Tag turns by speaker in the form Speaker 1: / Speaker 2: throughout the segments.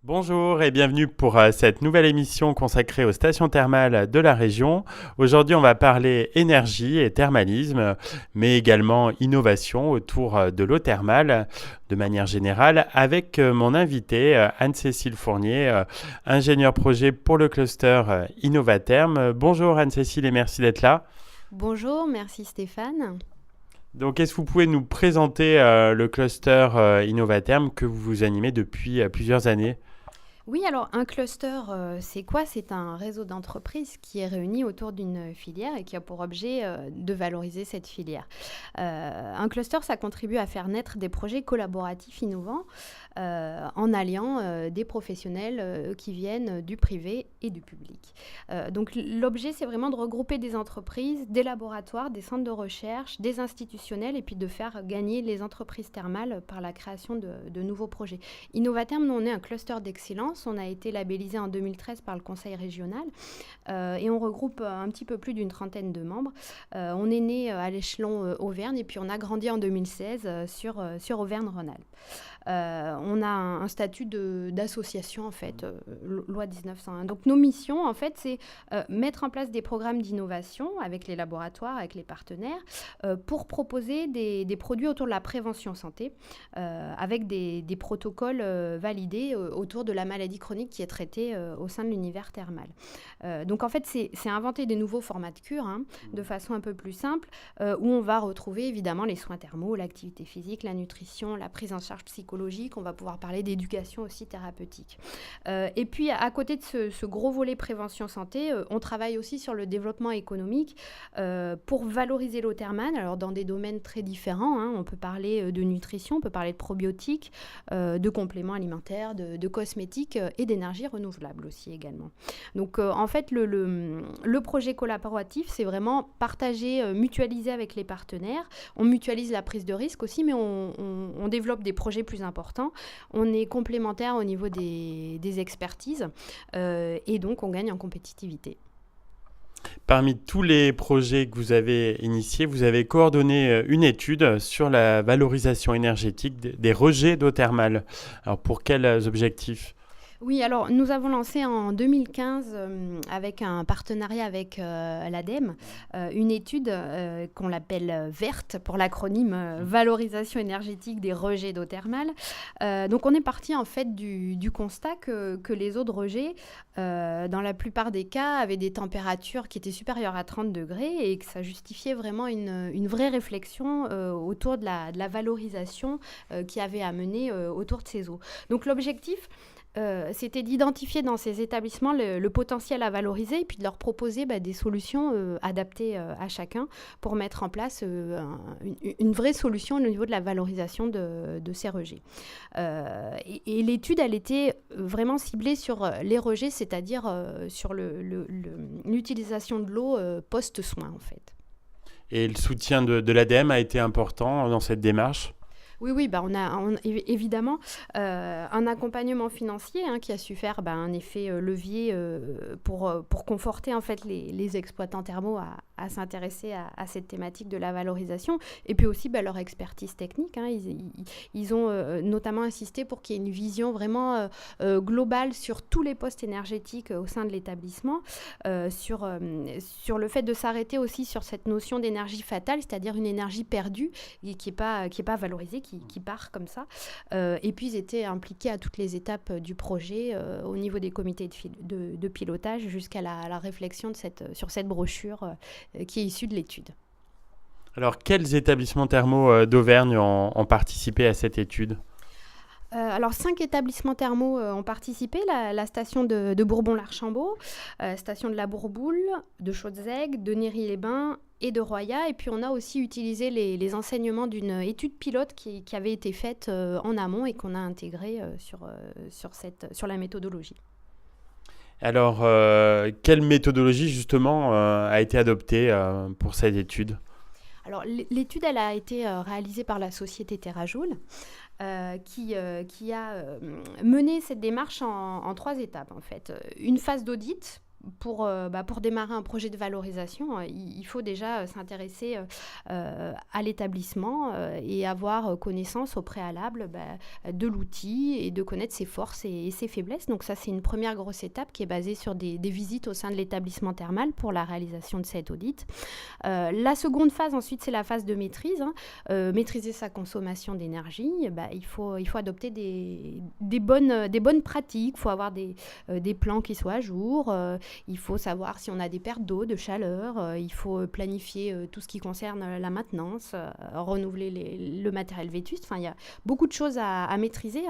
Speaker 1: Bonjour et bienvenue pour cette nouvelle émission consacrée aux stations thermales de la région. Aujourd'hui, on va parler énergie et thermalisme, mais également innovation autour de l'eau thermale de manière générale, avec mon invitée Anne-Cécile Fournier, ingénieure projet pour le cluster Innovatherm. Bonjour Anne-Cécile et merci d'être là.
Speaker 2: Bonjour, merci Stéphane.
Speaker 1: Donc, est-ce que vous pouvez nous présenter le cluster Innovatherm que vous animez depuis plusieurs années?
Speaker 2: Oui, alors un cluster, c'est quoi? C'est un réseau d'entreprises qui est réuni autour d'une filière et qui a pour objet de valoriser cette filière. Un cluster, ça contribue à faire naître des projets collaboratifs innovants en alliant des professionnels qui viennent du privé et du public. Donc l'objet, c'est vraiment de regrouper des entreprises, des laboratoires, des centres de recherche, des institutionnels et puis de faire gagner les entreprises thermales par la création de nouveaux projets. Innovatherm, nous, on est un cluster d'excellence. On a été labellisé en 2013 par le Conseil régional et on regroupe un petit peu plus d'une trentaine de membres. On est né à l'échelon Auvergne et puis on a grandi en 2016 sur Auvergne-Rhône-Alpes. On a un statut d'association, en fait, loi 1901. Donc nos missions, en fait, c'est mettre en place des programmes d'innovation avec les laboratoires, avec les partenaires, pour proposer des produits autour de la prévention santé, avec des protocoles validés autour de la maladie chronique qui est traitée au sein de l'univers thermal. Donc en fait, c'est inventer des nouveaux formats de cure, de façon un peu plus simple, où on va retrouver évidemment les soins thermaux, l'activité physique, la nutrition, la prise en charge psychologique. On va pouvoir parler d'éducation aussi thérapeutique. Et puis à côté de ce gros volet prévention santé, on travaille aussi sur le développement économique pour valoriser l'eau thermale, alors dans des domaines très différents. On peut parler de nutrition, on peut parler de probiotiques, de compléments alimentaires, de cosmétiques et d'énergie renouvelable aussi également. Donc en fait, le projet collaboratif, c'est vraiment partager, mutualiser avec les partenaires. On mutualise la prise de risque aussi, mais on développe des projets plus importants. On est complémentaire au niveau des expertises et donc on gagne en compétitivité.
Speaker 1: Parmi tous les projets que vous avez initiés, vous avez coordonné une étude sur la valorisation énergétique des rejets d'eau thermale. Alors pour quels objectifs?
Speaker 2: Oui, alors nous avons lancé en 2015 avec un partenariat avec l'ADEME une étude qu'on l'appelle VERT pour l'acronyme Valorisation énergétique des rejets d'eau thermale. Donc on est parti en fait du constat que les eaux de rejet, dans la plupart des cas, avaient des températures qui étaient supérieures à 30 degrés et que ça justifiait vraiment une vraie réflexion autour de la valorisation qui avait à mener autour de ces eaux. Donc l'objectif, c'était d'identifier dans ces établissements le potentiel à valoriser et puis de leur proposer des solutions adaptées à chacun pour mettre en place une vraie solution au niveau de la valorisation de ces rejets. Et l'étude, elle était vraiment ciblée sur les rejets, c'est-à-dire sur l'utilisation de l'eau post-soin, en fait.
Speaker 1: Et le soutien de l'ADEME a été important dans cette démarche?
Speaker 2: Oui, oui, évidemment un accompagnement financier qui a su faire un effet levier pour conforter en fait les exploitants thermaux à s'intéresser à cette thématique de la valorisation et puis aussi leur expertise technique. Ils ont notamment insisté pour qu'il y ait une vision vraiment globale sur tous les postes énergétiques au sein de l'établissement, sur le fait de s'arrêter aussi sur cette notion d'énergie fatale, c'est-à-dire une énergie perdue et qui est pas valorisée, qui part comme ça. Et puis, ils étaient impliqués à toutes les étapes du projet, au niveau des comités de pilotage, jusqu'à la réflexion sur cette brochure qui est issue de l'étude.
Speaker 1: Alors quels établissements thermaux d'Auvergne ont participé à cette étude?
Speaker 2: Alors, 5 établissements thermaux ont participé. La station de Bourbon-l'Archambault, station de la Bourboule, de Chaudzègue, de Néry-les-Bains et de Roya. Et puis, on a aussi utilisé les enseignements d'une étude pilote qui avait été faite en amont et qu'on a intégrée sur la méthodologie.
Speaker 1: Alors, quelle méthodologie justement a été adoptée pour cette étude?
Speaker 2: Alors, l'étude, elle a été réalisée par la société TerraJoule, qui a mené cette démarche en 3 étapes, en fait. Une phase d'audit, pour démarrer un projet de valorisation, il faut déjà s'intéresser à l'établissement et avoir connaissance au préalable de l'outil et de connaître ses forces et ses faiblesses. Donc ça, c'est une première grosse étape qui est basée sur des visites au sein de l'établissement thermal pour la réalisation de cet audit. La seconde phase, ensuite, c'est la phase de maîtrise. Maîtriser sa consommation d'énergie, il faut adopter des bonnes pratiques. Il faut avoir des plans qui soient à jour. Il faut savoir si on a des pertes d'eau, de chaleur. Il faut planifier tout ce qui concerne la maintenance, renouveler le matériel vétuste. Enfin, il y a beaucoup de choses à maîtriser.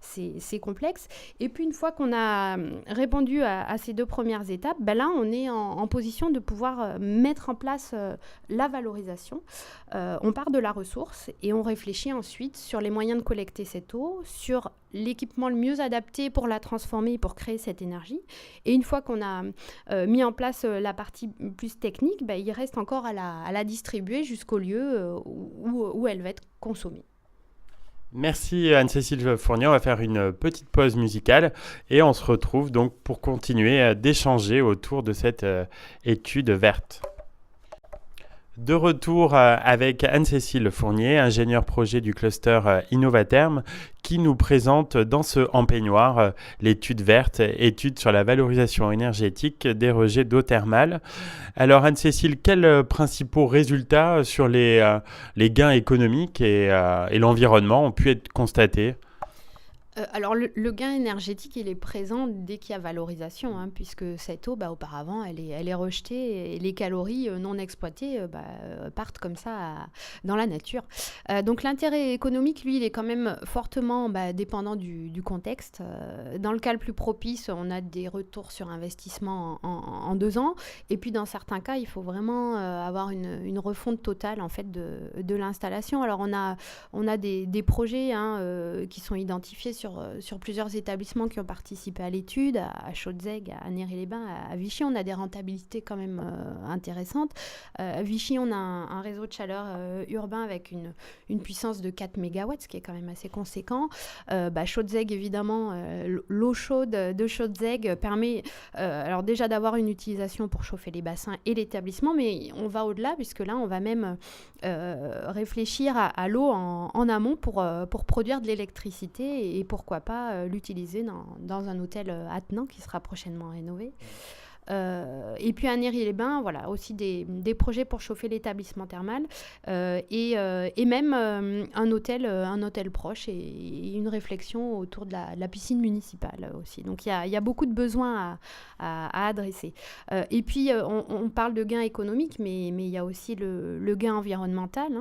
Speaker 2: C'est complexe. Et puis, une fois qu'on a répondu à ces deux premières étapes, là, on est en position de pouvoir mettre en place la valorisation. On part de la ressource et on réfléchit ensuite sur les moyens de collecter cette eau, sur l'équipement le mieux adapté pour la transformer et pour créer cette énergie. Et une fois qu'on a mis en place la partie plus technique, il reste encore à la distribuer jusqu'au lieu où elle va être consommée.
Speaker 1: Merci Anne-Cécile Fournier, on va faire une petite pause musicale et on se retrouve donc pour continuer d'échanger autour de cette étude verte. De retour avec Anne-Cécile Fournier, ingénieure projet du cluster Innovaterm, qui nous présente dans ce empeignoir l'étude verte, étude sur la valorisation énergétique des rejets d'eau thermale. Alors Anne-Cécile, quels principaux résultats sur les gains économiques et l'environnement ont pu être constatés ?
Speaker 2: Alors, le gain énergétique, il est présent dès qu'il y a valorisation, puisque cette eau, auparavant, elle est rejetée et les calories non exploitées partent comme ça dans la nature. Donc, l'intérêt économique, lui, il est quand même fortement dépendant du contexte. Dans le cas le plus propice, on a des retours sur investissement en 2 ans. Et puis, dans certains cas, il faut vraiment avoir une refonte totale, en fait, de l'installation. Alors, on a des projets qui sont identifiés sur plusieurs établissements qui ont participé à l'étude, à Chaudzeg, à Néry-les-Bains, à Vichy. On a des rentabilités quand même intéressantes. À Vichy, on a un réseau de chaleur urbain avec une puissance de 4 MW, ce qui est quand même assez conséquent. Chaudzeg, évidemment, l'eau chaude de Chaudzeg permet alors déjà d'avoir une utilisation pour chauffer les bassins et l'établissement, mais on va au-delà, puisque là, on va même réfléchir à l'eau en amont pour produire de l'électricité et pourquoi pas l'utiliser dans un hôtel attenant qui sera prochainement rénové. Et puis à Néry-les-Bains, voilà, aussi des projets pour chauffer l'établissement thermal et même un hôtel proche et une réflexion autour de la piscine municipale aussi. Donc il y a beaucoup de besoins à adresser. Et puis on parle de gains économiques, mais il y a aussi le gain environnemental.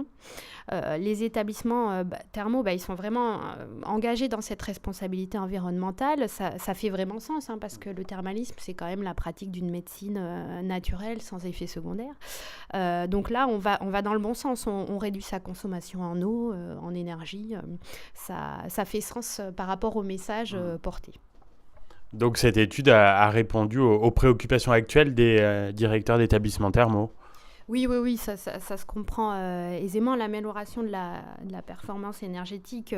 Speaker 2: Les établissements thermaux, ils sont vraiment engagés dans cette responsabilité environnementale. Ça fait vraiment sens, parce que le thermalisme, c'est quand même la pratique d'une médecine naturelle sans effet secondaire. Donc là, on va dans le bon sens. On réduit sa consommation en eau, en énergie. Ça fait sens par rapport au message porté.
Speaker 1: Donc cette étude a répondu aux préoccupations actuelles des directeurs d'établissements thermaux.
Speaker 2: Oui, ça se comprend aisément. L'amélioration de la performance énergétique,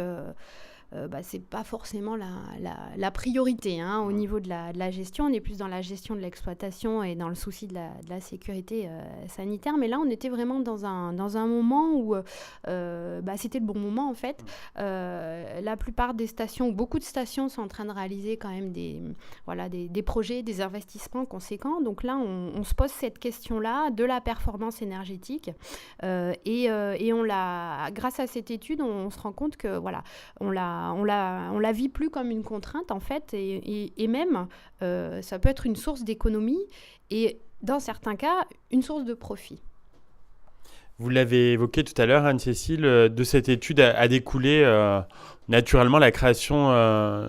Speaker 2: c'est pas forcément la priorité au niveau de la gestion. On est plus dans la gestion de l'exploitation et dans le souci de la sécurité sanitaire. Mais là, on était vraiment dans un moment où c'était le bon moment, en fait. La plupart des stations, beaucoup de stations sont en train de réaliser quand même des projets, des investissements conséquents. Donc là, on se pose cette question-là de la performance énergétique. Et grâce à cette étude, on se rend compte que on la vit plus comme une contrainte, en fait, et même ça peut être une source d'économie et dans certains cas une source de profit.
Speaker 1: Vous l'avez évoqué tout à l'heure, Anne-Cécile, de cette étude a découlé naturellement la création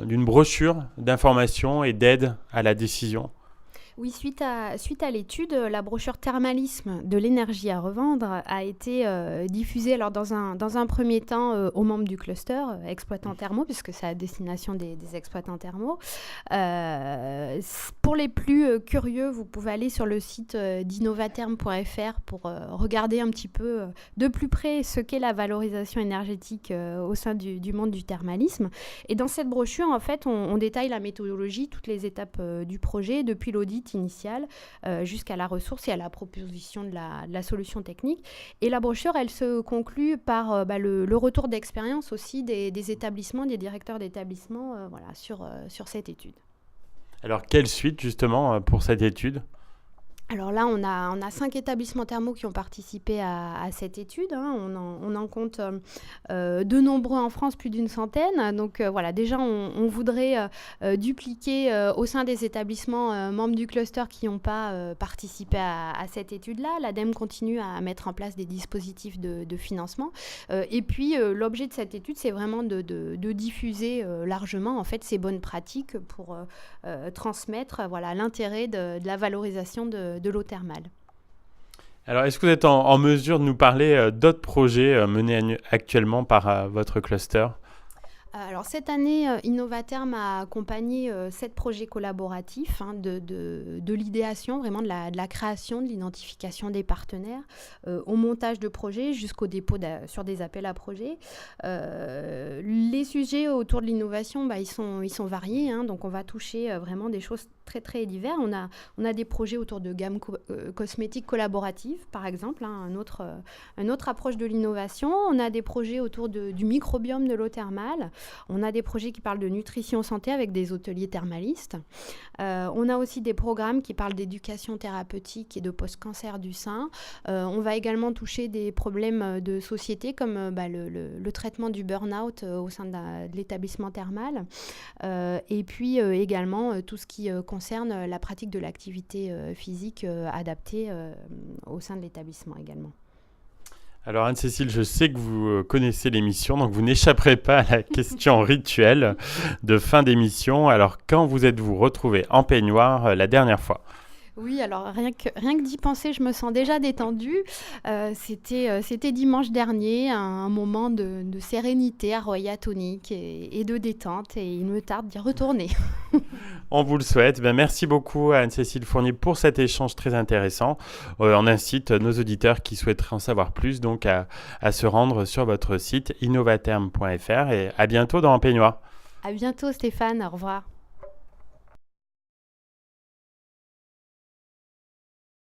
Speaker 1: d'une brochure d'information et d'aide à la décision.
Speaker 2: Oui, suite à l'étude, la brochure Thermalisme de l'énergie à revendre a été diffusée alors dans un premier temps aux membres du cluster exploitants thermaux, puisque c'est à destination des exploitants thermaux. Pour les plus curieux, vous pouvez aller sur le site d'innovaterm.fr pour regarder un petit peu de plus près ce qu'est la valorisation énergétique au sein du monde du thermalisme. Et dans cette brochure, en fait, on détaille la méthodologie, toutes les étapes du projet, depuis l'audit site initial jusqu'à la ressource et à la proposition de la solution technique. Et la brochure, elle se conclut par le retour d'expérience aussi des établissements, des directeurs d'établissements sur cette étude.
Speaker 1: Alors, quelle suite justement pour cette étude ?
Speaker 2: Alors là, on a 5 établissements thermaux qui ont participé à cette étude. On en compte de nombreux en France, plus d'une centaine. Donc déjà, on voudrait dupliquer au sein des établissements membres du cluster qui n'ont pas participé à cette étude-là. L'ADEME continue à mettre en place des dispositifs de financement. Et puis, l'objet de cette étude, c'est vraiment de diffuser largement en fait, ces bonnes pratiques pour transmettre l'intérêt de la valorisation de l'eau thermale.
Speaker 1: Alors, est-ce que vous êtes en mesure de nous parler d'autres projets menés actuellement par votre cluster ?
Speaker 2: Alors cette année, Innovatherm a accompagné 7 projets collaboratifs de l'idéation, vraiment de la création, de l'identification des partenaires, au montage de projets jusqu'au dépôt sur des appels à projets. Les sujets autour de l'innovation, ils sont variés, donc on va toucher vraiment des choses très très divers. On a des projets autour de gammes cosmétiques collaboratives, par exemple, une autre approche de l'innovation. On a des projets autour du microbiome de l'eau thermale. On a des projets qui parlent de nutrition santé avec des hôteliers thermalistes. On a aussi des programmes qui parlent d'éducation thérapeutique et de post-cancer du sein. On va également toucher des problèmes de société comme le traitement du burn-out au sein de l'établissement thermal. Et puis également tout ce qui concerne la pratique de l'activité physique adaptée au sein de l'établissement également.
Speaker 1: Alors Anne-Cécile, je sais que vous connaissez l'émission, donc vous n'échapperez pas à la question rituelle de fin d'émission. Alors quand vous êtes-vous retrouvé en peignoir la dernière fois ?
Speaker 2: Oui, alors rien que d'y penser, je me sens déjà détendue. C'était dimanche dernier, un moment de sérénité à Royatonic et de détente, et il me tarde d'y retourner.
Speaker 1: On vous le souhaite. Merci beaucoup à Anne-Cécile Fournier pour cet échange très intéressant. On incite nos auditeurs qui souhaiteraient en savoir plus donc à se rendre sur votre site innovatherm.fr et à bientôt dans Un Peignoir.
Speaker 2: À bientôt Stéphane, au revoir.